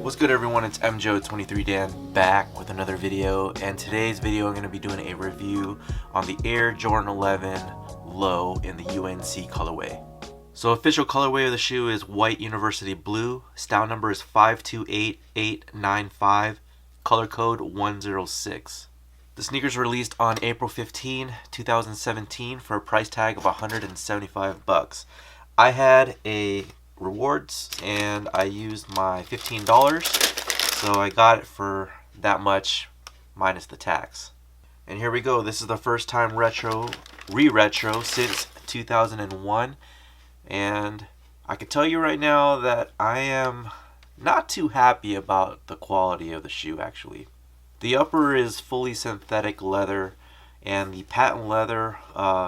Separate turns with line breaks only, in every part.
What's good, everyone? It's MJO23Dan back with another video, and today's video I'm going to be doing a review on the Air Jordan 11 Low in the UNC colorway. So official colorway of the shoe is white university blue, style number is 528895, color code 106. The sneakers released on April 15, 2017 for a price tag of $175. I had a rewards and I used my $15, so I got it for that much minus the tax. And here we go. This is the first time re-retro since 2001, and I can tell you right now that I am not too happy about the quality of the shoe. Actually, the upper is fully synthetic leather, and the patent leather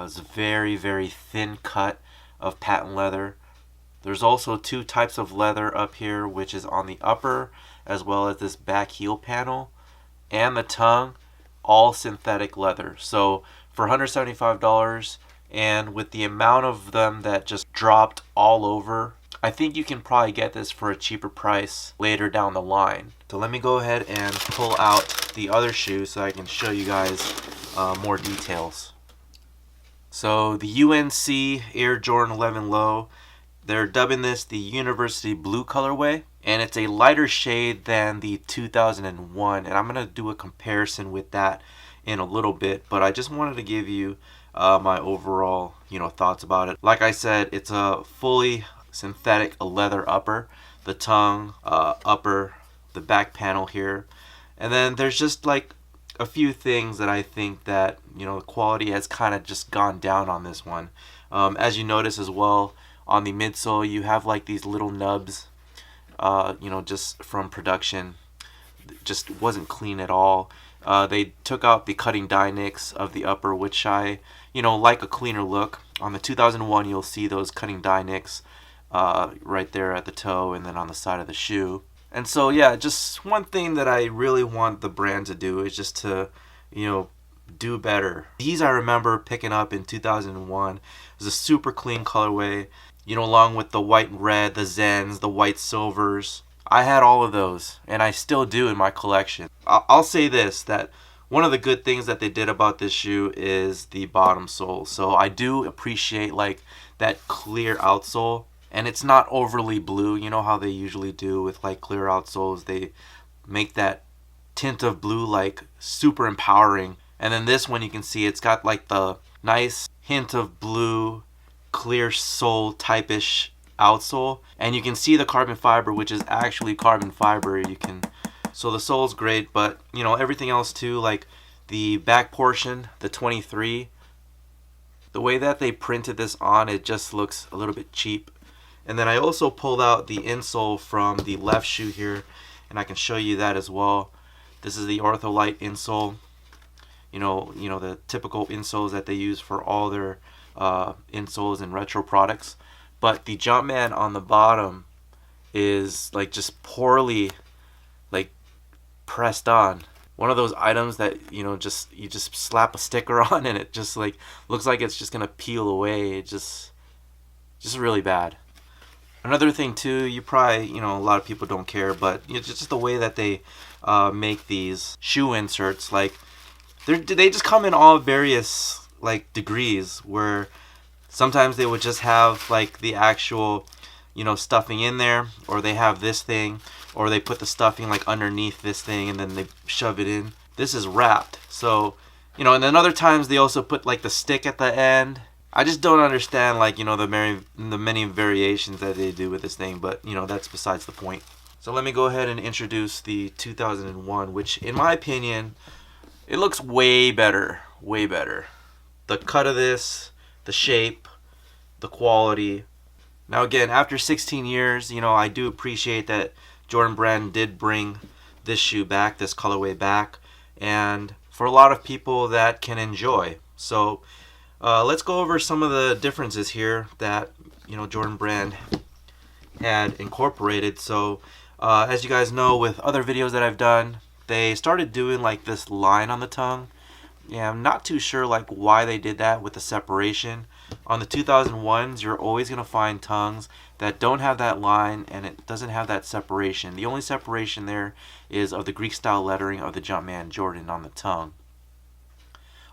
is very thin cut of patent leather. There's also two types of leather up here, which is on the upper as well as this back heel panel and the tongue, all synthetic leather. So for $175, and with the amount of them that just dropped all over, I think you can probably get this for a cheaper price later down the line. So let me go ahead and pull out the other shoe so I can show you guys more details. So the UNC Air Jordan 11 Low, they're dubbing this the University Blue colorway, and it's a lighter shade than the 2001, and I'm going to do a comparison with that in a little bit, but I just wanted to give you my overall thoughts about it. Like I said, it's a fully synthetic leather upper, the tongue, upper, the back panel here, and then there's just like a few things that I think that the quality has kind of just gone down on this one. As you notice as well, on the midsole you have like these little nubs, just from production. It just wasn't clean at all. They took out the cutting die nicks of the upper, which I like a cleaner look. On the 2001 you'll see those cutting die nicks right there at the toe and then on the side of the shoe. And so yeah, just one thing that I really want the brand to do is just to do better. These I remember picking up in 2001. It was a super clean colorway, along with the white and red, the Zens, the white silvers. I had all of those, and I still do in my collection. I'll say this, that one of the good things that they did about this shoe is the bottom sole. So I do appreciate like that clear outsole, and it's not overly blue. You know how they usually do with like clear outsoles, they make that tint of blue like super empowering. And then this one, you can see it's got like the nice hint of blue, clear sole type-ish outsole, and you can see the carbon fiber, which is actually carbon fiber. So the sole's great, but everything else too, like the back portion, the 23, the way that they printed this on, it just looks a little bit cheap. And then I also pulled out the insole from the left shoe here, and I can show you that as well. This is the Ortholite insole. The typical insoles that they use for all their insoles and retro products. But the Jumpman on the bottom is like just poorly like pressed on. One of those items that you just slap a sticker on and it just like looks like it's just gonna peel away. It just really bad. Another thing too, you probably a lot of people don't care, but just the way that they make these shoe inserts, like they just come in all various like degrees, where sometimes they would just have like the actual stuffing in there, or they have this thing, or they put the stuffing like underneath this thing and then they shove it in. This is wrapped. So and then other times they also put like the stick at the end. I just don't understand like the many variations that they do with this thing, but that's besides the point. So let me go ahead and introduce the 2001, which in my opinion, it looks way better. The cut of this, the shape, the quality. Now again, after 16 years, I do appreciate that Jordan Brand did bring this shoe back, this colorway back, and for a lot of people that can enjoy. So let's go over some of the differences here that Jordan Brand had incorporated. So as you guys know, with other videos that I've done, they started doing like this line on the tongue. Yeah, I'm not too sure like why they did that with the separation, On the 2001s, you're always going to find tongues that don't have that line and it doesn't have that separation. The only separation there is of the Greek style lettering of the Jumpman Jordan on the tongue.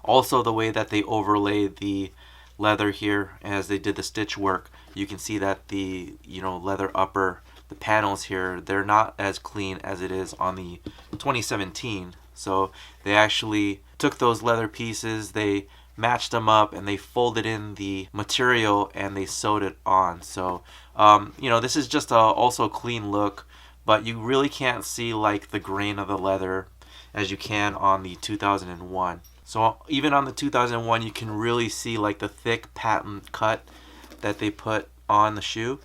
Also, the way that they overlaid the leather here as they did the stitch work, you can see that the leather upper, the panels here, they're not as clean as it is on the 2017. So they actually took those leather pieces, they matched them up, and they folded in the material and they sewed it on. So this is just also a clean look, but you really can't see like the grain of the leather as you can on the 2001. So even on the 2001, you can really see like the thick patent cut that they put on the shoe.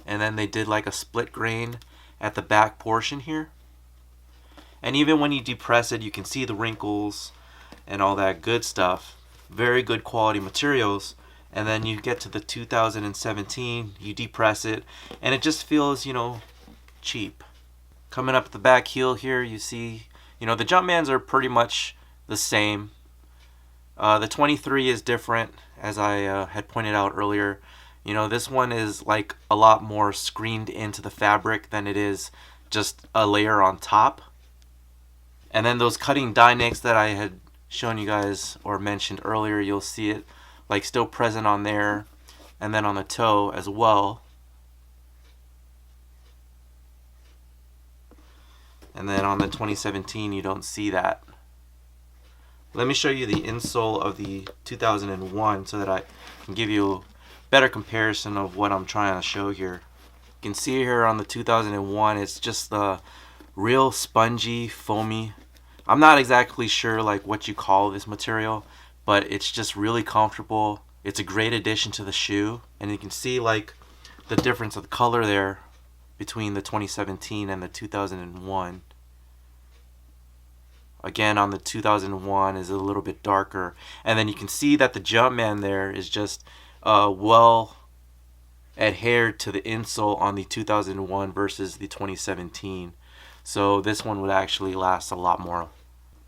And then they did like a split grain at the back portion here. And even when you depress it, you can see the wrinkles and all that good stuff. Very good quality materials. And then you get to the 2017, you depress it, and it just feels, cheap. Coming up the back heel here, you see, the Jumpmans are pretty much the same. The 23 is different, as I had pointed out earlier. This one is like a lot more screened into the fabric than it is just a layer on top. And then those cutting die nicks that I had shown you guys or mentioned earlier, you'll see it like still present on there and then on the toe as well. And then on the 2017 you don't see that. Let me show you the insole of the 2001 so that I can give you a better comparison of what I'm trying to show here. You can see here on the 2001 it's just the real spongy, foamy. I'm not exactly sure like what you call this material, but it's just really comfortable. It's a great addition to the shoe, and you can see like the difference of the color there between the 2017 and the 2001. Again, on the 2001 is a little bit darker, and then you can see that the Jumpman there is just well adhered to the insole on the 2001 versus the 2017. So this one would actually last a lot more.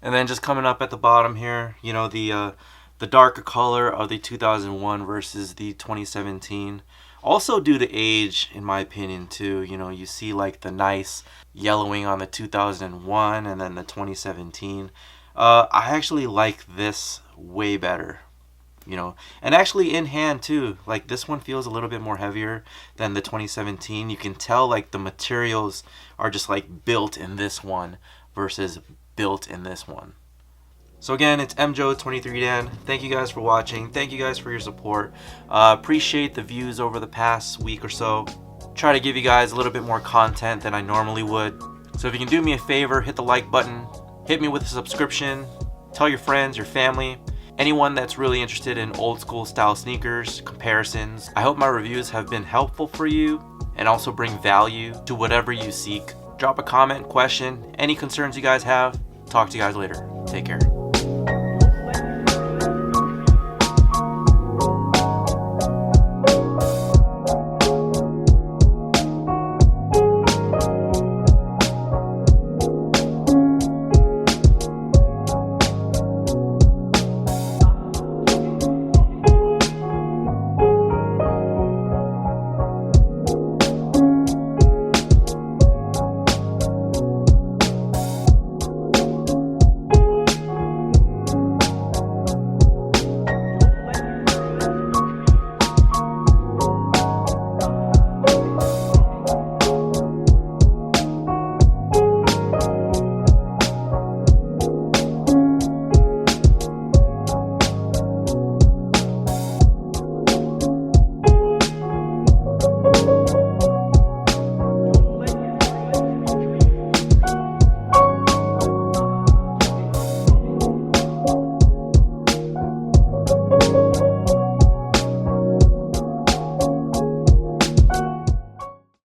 And then just coming up at the bottom here, the darker color of the 2001 versus the 2017. Also due to age, in my opinion, too. You see like the nice yellowing on the 2001 and then the 2017. I actually like this way better. And actually in hand too, like this one feels a little bit more heavier than the 2017. You can tell like the materials are just like built in this one versus built in this one. So again, it's MJoe23Dan. Thank you guys for watching. Thank you guys for your support. Appreciate the views over the past week or so. Try to give you guys a little bit more content than I normally would. So if you can do me a favor, hit the like button, hit me with a subscription, tell your friends, your family, anyone that's really interested in old school style sneakers, comparisons. I hope my reviews have been helpful for you and also bring value to whatever you seek. Drop a comment, question, any concerns you guys have. Talk to you guys later. Take care.